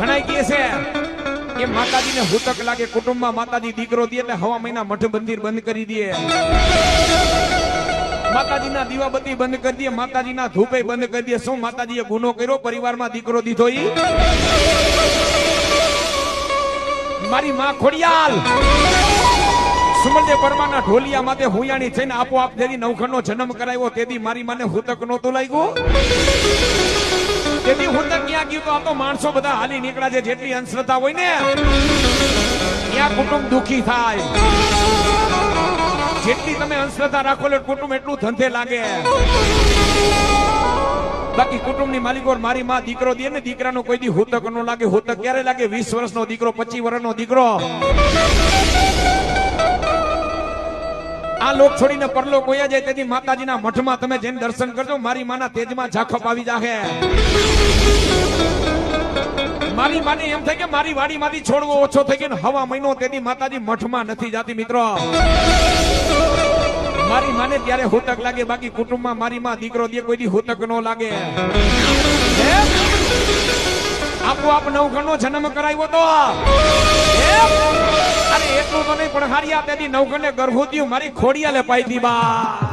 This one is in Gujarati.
ઘણા કહે છે કે માતાજીને હુતક લાગે કુટુંબમાં માતાજી દીકરો દે એટલે હવા મહિના મઠ મંદિર બંધ કરી દે, માતાજીના દીવાબત્તી બંધ કરી દે, માતાજીના ધૂપે બંધ કરી દે. શું માતાજીએ ગુનો કર્યો? પરિવારમાં દીકરો દીધો? ઈ મારી માં ખોડિયાલ સુમલદેવ પરમાના ઢોલિયા માથે હુયાણી થઈને આપોઆપ જેથી નવખંડનો જન્મ કરાવ્યો તેથી મારી માને હુતક નહોતું લાગ્યું. તેથી હુતક ક્યાં ગયું? તો આ તો માણસો બધા હાલી નીકળ્યા છે. જેટલી અંધશ્રદ્ધા હોય ને ત્યાં કુટુંબ દુખી થાય. જેટલી તમે અંધશ્રદ્ધા રાખો એટલે કુટુંબ એટલું ધંધે લાગે. બાકી કુટુંબની માલિકો મારી માં દીકરો દે ને દીકરાનો કોઈ દી હુતક નો લાગે. હુતક ક્યારે લાગે? 20 વર્ષનો દીકરો, 25 વર્ષનો દીકરો. આ લોક છોડીને પરલોક હોયા જાય તેથી માતાજીના મઠમાં તમે જઈને દર્શન કરજો. મારી માના તેજમાં ઝાખપ આવી જાહે. મારી માને એમ થાય કે મારી વાડીમાંથી છોડવો ઓછો થઈ ગયો, હવા મહિનો તેથી માતાજી મઠમાં નથી જાતી. મિત્રો મારી માને ત્યારે હુતક લાગે. બાકી કુટુંબમાં મારી માં દીકરો દે કોઈ દી હુતક નો લાગે. આપોઆપ નવખંડનો જન્મ કરાવ્યો તો અરે એટલું તો નહીં પણ હારિયા તેથી નવખંડે ગર્ભવતી મારી ખોડિયાલે પાઈ દી બા.